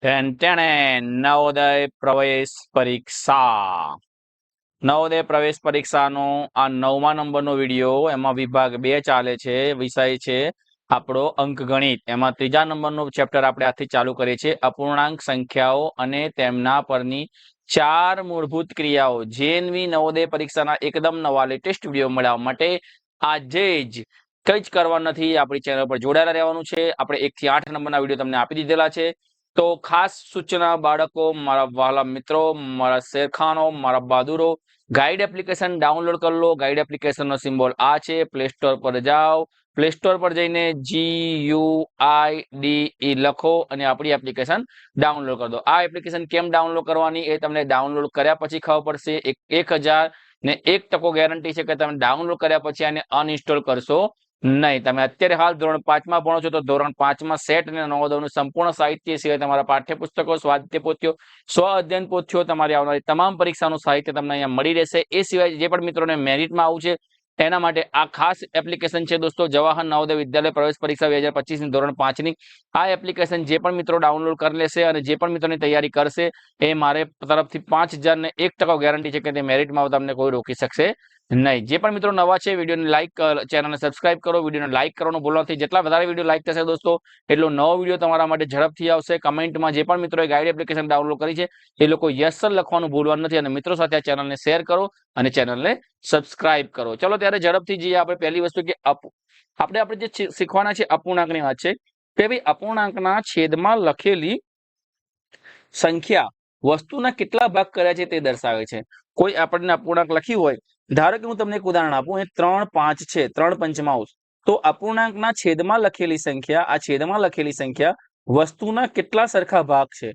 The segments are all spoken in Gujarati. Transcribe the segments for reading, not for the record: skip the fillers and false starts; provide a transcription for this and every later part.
નવોદય પ્રવેશ પરીક્ષા નવોદય પ્રવેશ પરીક્ષાનો આ 9મા નંબરનો વિડીયો એમાં વિભાગ 2 ચાલે છે વિષય છે આપણો અંકગણિત એમાં 3જા નંબરનો ચેપ્ટર આપણે આજથી ચાલુ કરીએ છીએ અપૂર્ણાંક સંખ્યાઓ અને તેમના પરની 4 મૂળભૂત ક્રિયાઓ જેએનવી નવોદય પરીક્ષાના એકદમ નવા લેટેસ્ટ વિડીયો મળવા માટે આજે જ કંઈ જ કરવાનું નથી આપણી ચેનલ પર જોડાયેલા રહેવાનું છે આપણે 1 થી 8 નંબરના વિડીયો તમને આપી દીધેલા છે તો ખાસ સૂચના બાળકો મારા વહાલા મિત્રો મારા શેરખાનો મારા બહાદુરો ગાઈડ એપ્લિકેશન ડાઉનલોડ કરી લો ગાઈડ એપ્લિકેશનનો સિમ્બોલ આ છે પ્લે સ્ટોર પર જાઓ પ્લે સ્ટોર પર જઈને GUIDE લખો અને આપણી એપ્લિકેશન ડાઉનલોડ કરી દો આ એપ્લિકેશન કેમ ડાઉનલોડ કરવાની એ તમને ડાઉનલોડ કર્યા પછી ખબર પડશે 1001% ગેરંટી છે કે તમે ડાઉનલોડ કર્યા પછી આને અનઇન્સ્ટોલ કરશો નહીં તમે અત્યારે હાલ ધોરણ 5 માં ભણો છો તો ધોરણ 5 માં સેટ અને નવોદયનું સંપૂર્ણ સાહિત્ય સિવાય તમારા પાઠ્યપુસ્તકો સ્વાધ્યાય પોથીઓ સ્વ અધ્યયન પોથીઓ તમારી આવનારી તમામ પરીક્ષાનું સાહિત્ય તમને અહીંયા મળી રહેશે એ સિવાય જે પણ મિત્રોને મેરિટમાં આવું છે એના માટે આ ખાસ એપ્લિકેશન છે દોસ્તો જવાહર નવોદય વિદ્યાલય પ્રવેશ પરીક્ષા 2025 ની ધોરણ 5 ની આ એપ્લિકેશન જે પણ મિત્રો ડાઉનલોડ કરી લેશે અને જે પણ મિત્રોની તૈયારી કરશે એ મારે તરફથી 5001% ગેરંટી છે કે તે મેરિટમાં તમને કોઈ રોકી શકશે નહીં જે પણ મિત્રો નવા છે વિડીયોને લાઈક ચેનલને સબસ્ક્રાઇબ કરો વિડીયોને લાઈક કરવાનું ભૂલવાથી જેટલા વધારે વિડીયો લાઈક થશે દોસ્તો એટલો નવો વિડીયો તમારા માટે ઝડપથી આવશે કમેન્ટમાં જે પણ મિત્રોએ ગાઈડ એપ્લિકેશન ડાઉનલોડ કરી છે એ લોકો યસ સર લખવાનું ભૂલવાનું નથી અને મિત્રો સાથે આ ચેનલને શેર કરો અને ચેનલને સબસ્ક્રાઇબ કરો ચલો ત્યારે ઝડપથી જઈએ આપણે પહેલી વસ્તુ કે આપણે જે શીખવાના છે અપૂર્ણાંકની વાત છે કે ભાઈ અપૂર્ણાંકના છેદમાં લખેલી સંખ્યા વસ્તુના કેટલા ભાગ કર્યા છે તે દર્શાવે છે કોઈ આપણને અપૂર્ણાંક લખ્યું હોય ધારો કે હું તમને એક ઉદાહરણ આપું એ 3 5 છે 3 પંચમાંશ તો અપૂર્ણાંકના છેદમાં લખેલી સંખ્યા આ છેદમાં લખેલી સંખ્યા વસ્તુના કેટલા સરખા ભાગ છે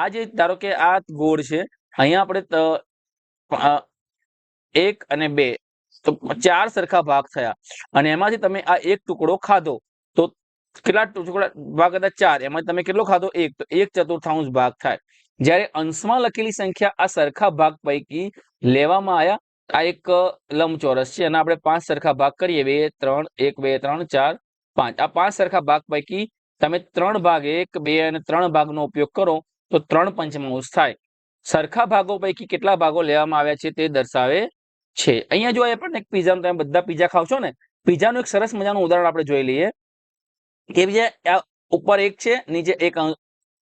આ જે ધારો કે આ ગોળ છે અહીંયા આપણે 1 અને 2 તો 4 સરખા ભાગ થયા અને એમાંથી તમે આ એક ટુકડો ખાધો તો કેટલા ટુકડા ભાગ હતા 4 એમાં તમે કેટલો ખાધો 1 તો 1/4 ભાગ થાય જ્યારે અંશમાં લખેલી સંખ્યા આ સરખા ભાગ પૈકી લેવામાં આવ્યા આ એક લંબચોરસ છે અને આપણે 5 સરખા ભાગ કરીએ 2 3 1 2 3 4 5 આ 5 સરખા ભાગ પૈકી તમે 3 ભાગ 1 2 અને 3 ભાગનો ઉપયોગ કરો તો 3 પંચમાંશ થાય સરખા ભાગો પૈકી કેટલા ભાગો લેવામાં આવ્યા છે તે દર્શાવે છે અહીંયા જો આપણને એક પિઝાનો તમે બધા પિઝા ખાવ છો ને પિઝાનું એક સરસ મજાનું ઉદાહરણ આપણે જોઈ લઈએ કે જે ઉપર 1 છે નીચે 1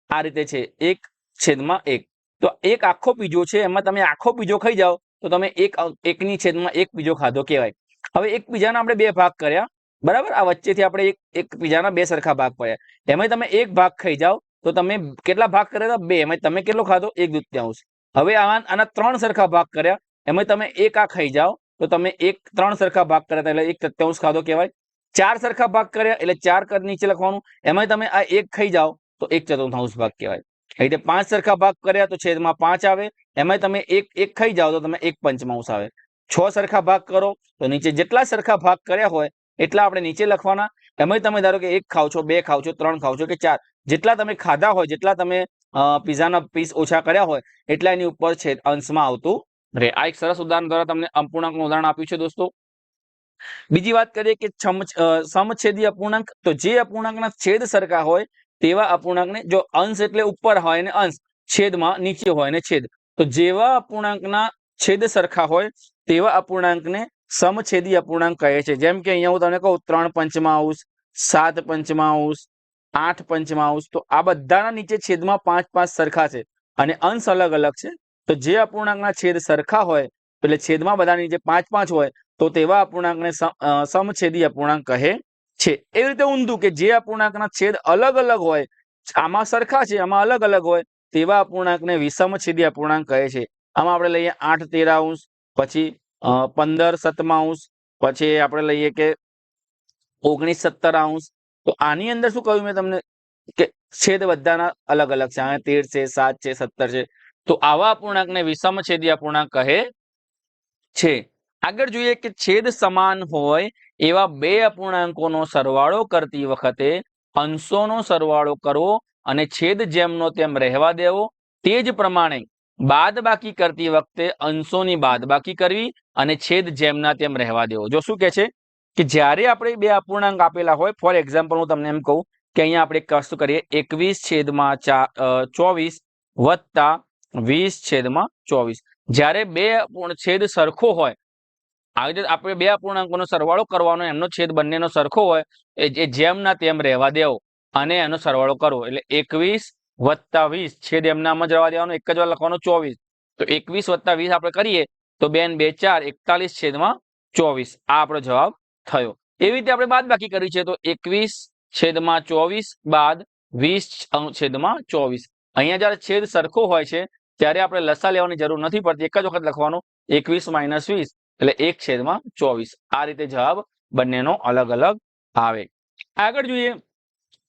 આ રીતે છે 1/1 તો એક આખો પીઝો છે એમાં તમે આખો પીઝો ખાઈ જાઓ તો તમે 1/1 પીઝો ખાધો કહેવાય હવે એક પીઝાના આપણે 2 ભાગ કર્યા બરાબર આ વચ્ચેથી આપણે એક પીઝાના 2 સરખા ભાગ પડ્યા એમાં તમે એક ભાગ ખાઈ જાઓ તો તમે કેટલા ભાગ કર્યા હતા 2 એમાં તમે કેટલો ખાધો 1/2 હવે આના 3 સરખા ભાગ કર્યા એમાં તમે એક આ ખાઈ જાઓ તો તમે 3 સરખા ભાગ કર્યા એટલે 1/3 ખાધો કહેવાય 4 સરખા ભાગ કર્યા એટલે 4 કર નીચે લખવાનું એમાં તમે આ એક ખાઈ જાઓ તો 1/4 ભાગ કહેવાય એટલે 5 સરખા ભાગ કર્યા તો છેદમાં 5 આવે એમાં તમે એક ખાઈ જાઓ તો તમે 1/5 આવે 6 સરખા ભાગ કરો તો નીચે જેટલા સરખા ભાગ કર્યા હોય એટલા આપણે નીચે લખવાના એમાં તમે ધારો કે 1 ખાવ છો 2 ખાવ છો 3 ખાવ છો કે 4 જેટલા તમે ખાધા હોય જેટલા તમે પિઝાના પીસ ઓછા કર્યા હોય એટલા એની ઉપર છે અંશમાં આવતું રહે આ એક સરસ ઉદાહરણ દ્વારા તમને અપૂર્ણાંકનું ઉદાહરણ આપ્યું છે દોસ્તો બીજી વાત કરીએ કે સમછેદી અપૂર્ણાંક તો જે અપૂર્ણાંકના છેદ સરખા હોય તેવા અપૂર્ણાંકને જો અંશ એટલે ઉપર હોય ને અંશ છેદમાં નીચે હોય ને છેદ તો જેવા અપૂર્ણાંકના છેદ સરખા હોય તેવા અપૂર્ણાંકને સમછેદી અપૂર્ણાંક કહે છે જેમ કે અહીંયા હું તમને કહું 3 પંચમાંશ 7 પંચમાંશ 8 પંચમાંશ તો આ બધાના નીચે છેદમાં 5 સરખા છે અને અંશ અલગ અલગ છે તો જે અપૂર્ણાંકના છેદ સરખા હોય એટલે છેદમાં બધાની નીચે 5 હોય તો તેવા અપૂર્ણાંકને સમછેદી અપૂર્ણાંક કહે છે એવી રીતે ઊંધું કે જે અપૂર્ણાંકના છેદ અલગ અલગ હોય આમાં સરખા છે આમાં અલગ અલગ હોય તેવા અપૂર્ણાંકને વિષમછેદી અપૂર્ણાંક કહે છે આમાં આપણે લઈએ 8/13 પછી 15/7 પછી આપણે લઈએ કે 19/17 તો આની અંદર શું કહ્યું મેં તમને કે છેદ બધાના અલગ અલગ છે 13 છે 7 છે 17 છે તો આવા અપૂર્ણાંકને વિષમછેદી અપૂર્ણાંક કહે છે આગળ જોઈએ કે છેદ સમાન હોય એવા બે અપૂર્ણાંકોનો સરવાળો કરતી વખતે અંશોનો સરવાળો કરવો અને છેદ જેમનો તેમ રહેવા દેવો તે જ પ્રમાણે બાદબાકી કરતી વખતે અંશોની બાદબાકી કરવી અને છેદ જેમના તેમ રહેવા દેવો જો શું કહે છે કે જ્યારે આપણે બે અપૂર્ણાંક આપેલા હોય ફોર એક્ઝામ્પલ હું તમને એમ કહું કે અહીંયા આપણે એક વસ્તુ કરીએ 21/24 વત્તા 20/24. જ્યારે બે છેદ સરખો હોય, આવી રીતે આપણે બે અપૂર્ણાંકોનો સરવાળો કરવાનો, એમનો છેદ બંનેનો સરખો હોય એ જેમના તેમ રહેવા દેવો અને એનો સરવાળો કરવો. એટલે 21 + 20 છેદ એમનામ જ રહેવા દેવાનો, એક જ વાર લખવાનો 24. તો 21 + 20 આપણે કરીએ તો 2 ને 2 4, 41/24. આ આપણો જવાબ થયો. એવી રીતે આપણે બાદબાકી કરી છે તો 21/24 બાદ 20/24. અહીંયા જ્યારે છેદ સરખો હોય છે ત્યારે આપણે લસા લેવાની જરૂર નથી પડતી, એક જ વખત લખવાનું 21 - 20 એટલે 1/24. આ રીતે જવાબ બંનેનો અલગ અલગ આવે. આગળ જોઈએ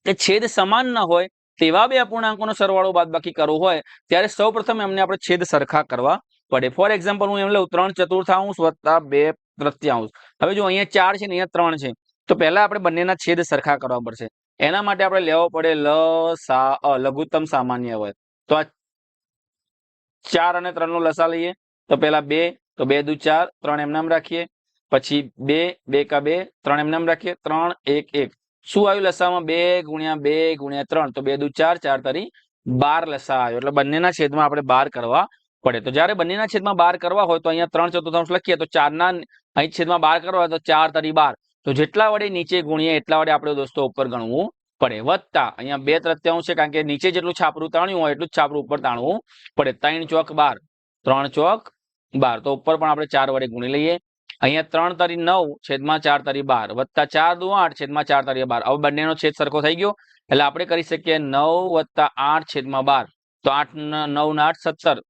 કે છેદ સમાન ન હોય તેવા બે અપૂર્ણાંકોનો સરવાળો બાદબાકી કરવો હોય ત્યારે સૌપ્રથમ એમને આપણે છેદ સરખા કરવા પડે. ફોર એક્ઝામ્પલ હું એમ લઉં 3/4 વત્તા 2/3. હવે જો અહીંયા 4 છે ને અહીંયા 3 છે તો પહેલા આપણે બંનેના છેદ સરખા કરવા પડશે. એના માટે આપણે લેવો પડે લસા, લઘુત્તમ સામાન્ય હોય. તો આ 4 અને 3 નો લસા લઈએ તો પહેલા 2, તો 2 દુ 4, 3 એમનામ રાખીએ. પછી 2, 2 કા 2, 3 એમનામ રાખીએ, 3, 1, 1. શું આવ્યું લસામાં? 2 × 2 × 3, તો 2 દુ 4, 4 તરી 12 લસા આવ્યો. એટલે બંનેના છેદમાં આપણે 12 કરવા પડે. તો જ્યારે બંનેના છેદમાં 12 કરવા હોય તો અહીંયા 3/4 લખીએ તો 4 ના અહીં છેદમાં 12 કરવા હોય તો 4 તરી 12. તો જેટલા વડે નીચે ગુણીએ એટલા વડે આપણે દોસ્તો ઉપર ગણવું પડે. વત્તા અહીંયા 2/3 છે કારણ કે નીચે જેટલું છાપરું તાણ્યું હોય એટલું જ છાપરું ઉપર તાણવું પડે. 3 ચોક 12, 3 ચોક 12, તો ઉપર પણ આપણે 4 વડે ગુણી લઈએ. અહીંયા 3 તરી 9 છેદમાં 4 તરી 12 વત્તા 4 દુ 8 છેદમાં 4 તરી 12. હવે બંનેનો છેદ સરખો થઈ ગયો એટલે આપણે કરી શકીએ 9 + 8 છેદમાં 12. તો 8 9 ને 8 17,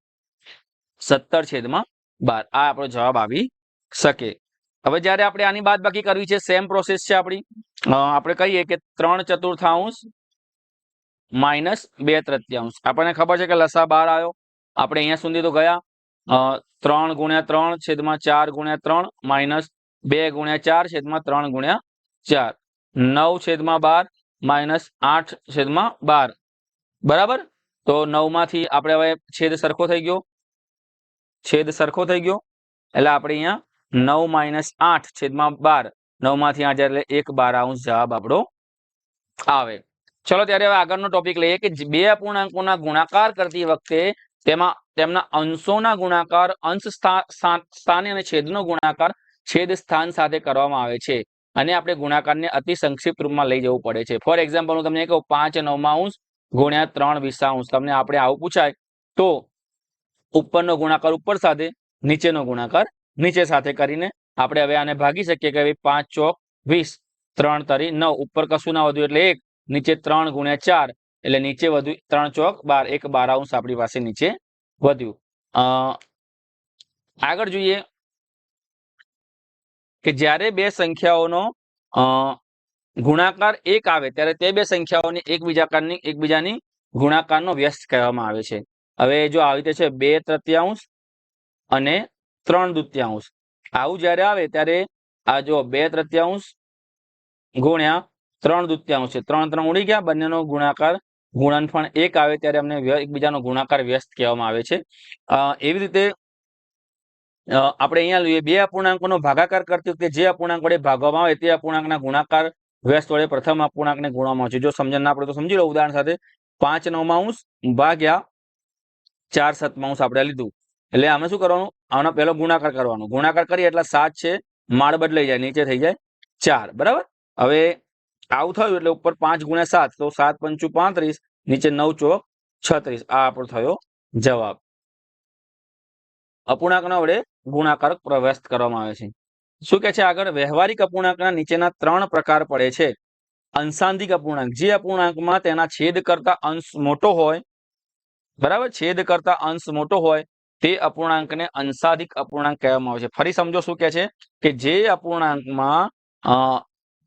17/12. આ આપણો જવાબ આવી શકે. હવે જ્યારે આપણે આની બાદબાકી કરવી છે સેમ પ્રોસેસ છે આપણી. આપણે કહીએ કે 3/4 માઇનસ 2/3. આપણને ખબર છે કે લસા 12 આવ્યો. આપણે અહીંયા સુધી તો ગયા. 3 × 3 છેદમાં 4 × 3 માઇનસ 2 × 4 છેદમાં 3 × 4, 9/12 માઇનસ 8/12. બરાબર. તો 9 માંથી આપણે હવે છેદ સરખો થઈ ગયો, છેદ સરખો થઈ ગયો એટલે આપણે અહીંયા 9 - 8/12, 9 માંથી 8 એટલે 1/12 જવાબ આપણો આવે. ચલો ત્યારે હવે આગળનો ટોપિક લઈએ કે બે અપૂર્ણાંકોના ગુણાકાર કરતી વખતે તેમાં તેમના અંશોના ગુણાકાર અંશ સ્થાને અને છેદનો ગુણાકાર છેદ સ્થાન સાથે કરવામાં આવે છે અને આપણે ગુણાકારને અતિ સંક્ષિપ્ત રૂપમાં લઈ જવું પડે છે. ફોર એક્ઝામ્પલ હું તમને કહું 5/9 ગુણ્યા 3/20. તમને આપણે આવું પૂછાય તો ઉપરનો ગુણાકાર ઉપર સાથે, નીચેનો ગુણાકાર નીચે સાથે કરીને આપણે હવે આને ભાગી શકીએ કે 5 ચોક 20, 3 તરી 9, ઉપર કશું ના વધ્યું એટલે 1, નીચે 3 × 4 એટલે નીચે વધ્યું 3 ચોક 12, 1/12 આપણી પાસે નીચે વધ્યું. આગળ જોઈએ કે જ્યારે બે સંખ્યાઓનો ગુણાકાર 1 આવે ત્યારે તે બે સંખ્યાઓની એકબીજાની ગુણાકારનો વ્યસ્ત કહેવામાં આવે છે. હવે જો આવી રીતે છે 2/3 અને 3/2. આવું જ્યારે આવે ત્યારે આ જો 2/3 ગુણ્યા 3/2 છે, 3 3 ઉડી ગયા, બંનેનો ગુણાકાર ગુણનફળ 1 આવે ત્યારે અમને એકબીજાનો ગુણાકાર વ્યસ્ત કહેવામાં આવે છે. એવી રીતે આપણે અહીંયા લઈએ બે અપૂર્ણાંકોનો ભાગાકાર કરતી વખતે જે અપૂર્ણાંક વડે ભાગવામાં આવે તે અપૂર્ણાંકના ગુણાકાર વ્યસ્ત વડે પ્રથમ અપૂર્ણાંકને ગુણવામાં આવે છે. જો સમજણ ના પડે તો સમજી લો ઉદાહરણ સાથે 5/9 ભાગ્યા 4/7 આપણે લીધું એટલે આમાં શું કરવાનું? આનો પહેલો ગુણાકાર કરવાનો. ગુણાકાર કરીએ એટલે 7 છે, માળ બદલાઈ જાય, નીચે થઈ જાય 4. બરાબર. હવે આવું થયું એટલે ઉપર 5 × 7 તો 7 × 5 = 35, નીચે 9 ચોક 36. આ આપણો થયો જવાબ. અપૂર્ણાંકના વડે ગુણાકાર વ્યસ્ત કરવામાં આવે છે. શું કે છે આગળ? વ્યવહારિક અપૂર્ણાંકના નીચેના 3 પ્રકાર પડે છે. અંશાંધિક અપૂર્ણાંક, જે અપૂર્ણાંકમાં તેના છેદ કરતા અંશ મોટો હોય, બરાબર, છેદ કરતા અંશ મોટો હોય તે અપૂર્ણાંકને અંશાધિક અપૂર્ણાંક કહેવામાં આવે છે. ફરી સમજો શું કે છે કે જે અપૂર્ણાંકમાં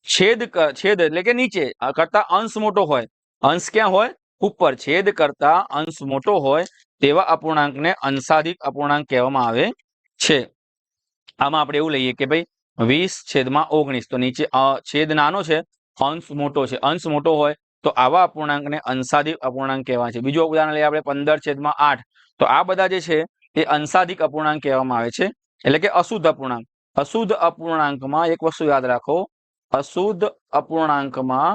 છેદ એટલે કે નીચે કરતા અંશ મોટો હોય, અંશ ક્યાં હોય? ઉપર. છેદ કરતા અંશ મોટો હોય તેવા અપૂર્ણાંકને અંશાધિક અપૂર્ણાંક કહેવામાં આવે છે. આમાં આપણે એવું લઈએ કે ભાઈ 20/19, તો નીચે છેદ નાનો છે, અંશ મોટો છે. અંશ મોટો હોય તો આવા અપૂર્ણાંકને અંશાધિક અપૂર્ણાંક કહેવાય છે. બીજું ઉદાહરણ લઈએ આપણે 15/8, તો આ બધા જે છે એ અંશાધિક અપૂર્ણાંક કહેવામાં આવે છે, એટલે કે અશુદ્ધ અપૂર્ણાંક. અશુદ્ધ અપૂર્ણાંકમાં એક વસ્તુ યાદ રાખો, અશુદ્ધ અપૂર્ણાંકમાં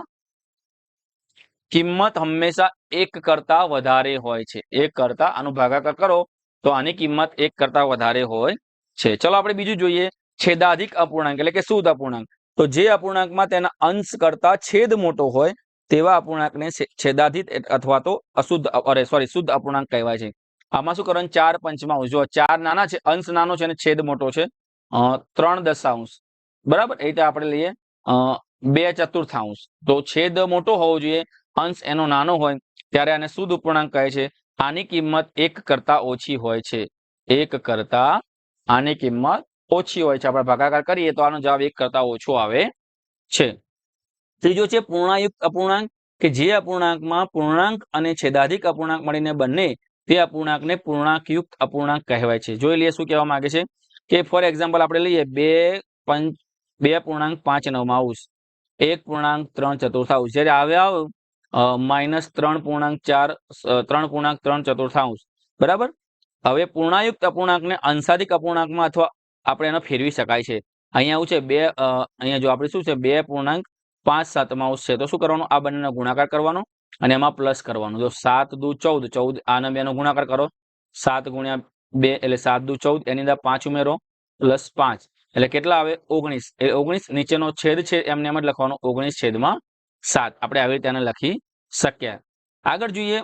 કિંમત હંમેશા 1 કરતા વધારે હોય છે. 1 કરતા આનો ભાગાકાર કરો તો આની કિંમત 1 કરતા વધારે હોય છે. ચલો આપણે બીજું જોઈએ, છેદાધિક અપૂર્ણાંક એટલે કે શુદ્ધ અપૂર્ણાંક. તો જે અપૂર્ણાંકમાં તેના અંશ કરતા છેદ મોટો હોય તેવા અપૂર્ણાંકને છેદાધિક અથવા તો શુદ્ધ અપૂર્ણાંક કહેવાય છે. આમાં શું કરવાનું, 4 પંચમાંશ. જો 4 નાના છે, અંશ નાનો છે અને છેદ મોટો છે, 3 દશાંશ, બરાબર. એ રીતે આપણે લઈએ 2 ચતુર્થાંશ. તો છેદ મોટો હોવો જોઈએ, અંશ એનો નાનો હોય ત્યારે આને શુદ્ધ અપૂર્ણાંક કહે છે. આની કિંમત 1 કરતા ઓછી હોય છે. 1 કરતા આની કિંમત ઓછી હોય છે. આપણે ભાગાકાર કરીએ તો આનો જવાબ 1 કરતા ઓછો આવે છે. ત્રીજો છે પૂર્ણાયુક્ત અપૂર્ણાંક, કે જે અપૂર્ણાંકમાં પૂર્ણાંક અને છેદાધિક અપૂર્ણાંક મળીને બંને, તે અપૂર્ણાંકને પૂર્ણાંકયુક્ત અપૂર્ણાંક કહેવાય છે. જોઈ લઈએ શું કહેવા માંગે છે, કે ફોર એક્ઝામ્પલ આપણે લઈએ 2.5 1.3 જ્યારે આવે -3.4 બરાબર. હવે પૂર્ણાયુક્ત અપૂર્ણાંકને અંશાધિક અપૂર્ણાંકમાં અથવા આપણે એને ફેરવી શકાય છે. અહીંયા આવું છે અહીંયા જો આપણે શું છે 2.5 છે, તો શું કરવાનું, આ બંનેનો ગુણાકાર કરવાનો અને એમાં પ્લસ કરવાનું. જો 7 દુ 14, આના બેનો ગુણાકાર કરો, 7 ગુણ્યા 2 એટલે 7 દુ 14, એની અંદર 5 ઉમેરો પ્લસ 5 એટલે કેટલા આવે 19. એટલે 19 નીચેનો છેદ છે એમને એમ જ લખવાનો 19/7. આપણે આવી રીતે લખી શકીએ. આગળ જોઈએ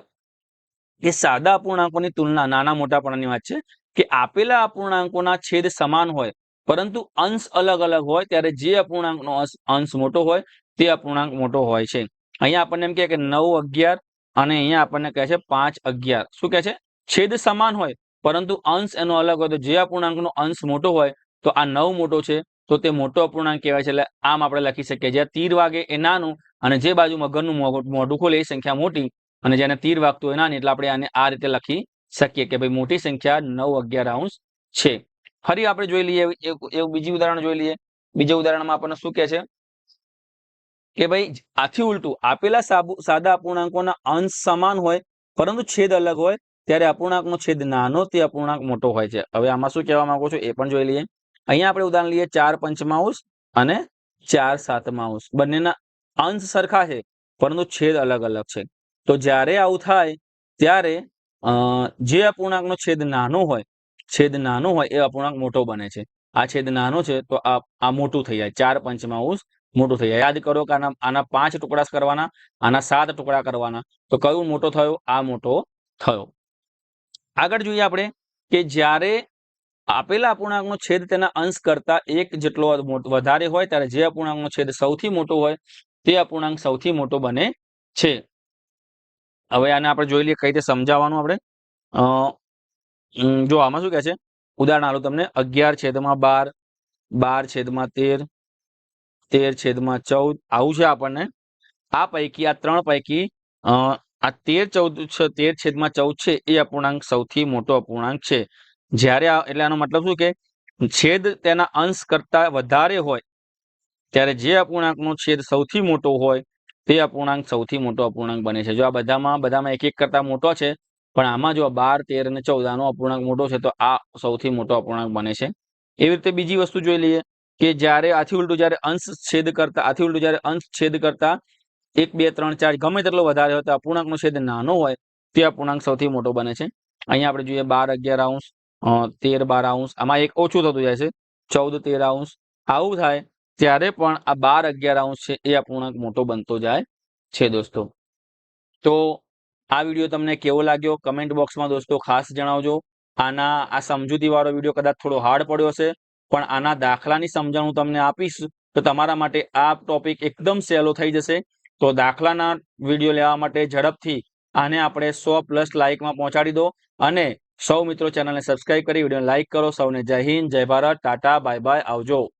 કે સાદા અપૂર્ણાંકોની તુલના, નાના મોટાપણાની વાત છે, કે આપેલા અપૂર્ણાંકોના છેદ સમાન હોય પરંતુ અંશ અલગ અલગ હોય ત્યારે જે અપૂર્ણાંકનો અંશ મોટો હોય તે અપૂર્ણાંક મોટો હોય છે. અહીંયા આપણને એમ કહે કે 9/11 અને અહીંયા આપણને કહે છે 5/11. શું કહે છે, છેદ સમાન હોય પરંતુ અંશ એનો અલગ હોય, તો જે અપૂર્ણાંકનો અંશ મોટો હોય તો આ 9 મોટો છે તો તે મોટો અપૂર્ણાંક કહેવાય છે. એટલે આમ આપણે લખી શકીએ, જ્યાં તીર વાગે એ નાનું અને જે બાજુ મગરનું મોઢું ખોલે એ સંખ્યા મોટી, અને જેને તીર વાગતું હોય નાની, એટલે આપણે આને આ રીતે લખી શકીએ કે ભાઈ મોટી સંખ્યા 9/11 છે. ફરી આપણે જોઈ લઈએ એવું બીજું ઉદાહરણ જોઈ લઈએ. બીજા ઉદાહરણમાં આપણને શું કહે છે કે ભાઈ આથી ઉલટું, આપેલા સાદા અપૂર્ણાંકોના અંશ સમાન હોય પરંતુ છેદ અલગ હોય ત્યારે અપૂર્ણાંકનો છેદ નાનો, તે અપૂર્ણાંક મોટો હોય છે. હવે આમાં શું કહેવા માંગુ છું એ પણ જોઈ લઈએ. અહીંયા આપણે ઉદાહરણ લઈએ 4 પંચમાંશ અને 4 સાતમાંશ. બંનેના અંશ સરખા છે પરંતુ છેદ અલગ અલગ છે. તો જ્યારે આવું થાય ત્યારે જે અપૂર્ણાંકનો છેદ નાનો હોય એ અપૂર્ણાંક મોટો બને છે. આ છેદ નાનો છે તો આ મોટું થઈ જાય, 4 પંચમાંશ મોટું થઈ જાય. યાદ કરો કે આના 5 ટુકડા કરવાના, આના 7 ટુકડા કરવાના, તો કયું મોટો થયો, આ મોટો થયો. આગળ જોઈએ આપણે કે જ્યારે આપેલા અપૂર્ણાંકનો છેદ તેના અંશ કરતા 1 જેટલો વધારે હોય ત્યારે જે અપૂર્ણાંકનો છેદ સૌથી મોટો હોય તે અપૂર્ણાંક સૌથી મોટો બને છે. હવે આને આપણે જોઈ લઈએ કઈ રીતે સમજાવવાનું. આપણે જો આમાં શું કહે છે, ઉદાહરણ આલું તમને 11/12, 12/13, 13/14 આવું છે આપણને. આ પૈકી આ 3 પૈકી આ 13/14 છે એ અપૂર્ણાંક સૌથી મોટો અપૂર્ણાંક છે. જ્યારે એટલે આનો મતલબ શું કે છેદ તેના અંશ કરતા વધારે હોય ત્યારે જે અપૂર્ણાંકનો છેદ સૌથી મોટો હોય તે અપૂર્ણાંક સૌથી મોટો અપૂર્ણાંક બને છે. જો આ બધામાં એક કરતા મોટો છે, પણ આમાં જો 12, 13 અને 14 આનો અપૂર્ણાંક મોટો છે તો આ સૌથી મોટો અપૂર્ણાંક બને છે. એવી રીતે બીજી વસ્તુ જોઈ લઈએ કે જ્યારે આથી ઉલટું જ્યારે અંશ છેદ કરતા 1, 2, 3, 4 ગમે તેટલો વધારે હોય તો અપૂર્ણાંકનો છેદ નાનો હોય તે અપૂર્ણાંક સૌથી મોટો બને છે. અહીંયા આપણે જોઈએ 12/11, 13/12, આમાં એક ઓછું થતું જાય છે, 14/13. આવું થાય ત્યારે પણ આ 12/11 છે એ અપૂર્ણાંક મોટો બનતો જાય છે દોસ્તો. તો આ વિડીયો તમને કેવો લાગ્યો કમેન્ટ બોક્સમાં દોસ્તો ખાસ જણાવજો. આ સમજૂતી વાળો વિડીયો કદાચ થોડો હાર્ડ પડ્યો હશે, પણ આના દાખલાની સમજણ હું તમને આપીશ તો તમારા માટે આ ટોપિક એકદમ સહેલો થઈ જશે. તો દાખલાના વિડીયો લેવા માટે ઝડપથી આને આપણે 100+ લાઇકમાં પહોંચાડી દો અને સૌ મિત્રો ચેનલને સબસ્ક્રાઇબ કરી વિડીયોને લાઇક કરો. સૌને જય હિન્દ, જય ભારત, ટાટા, બાય બાય, આવજો.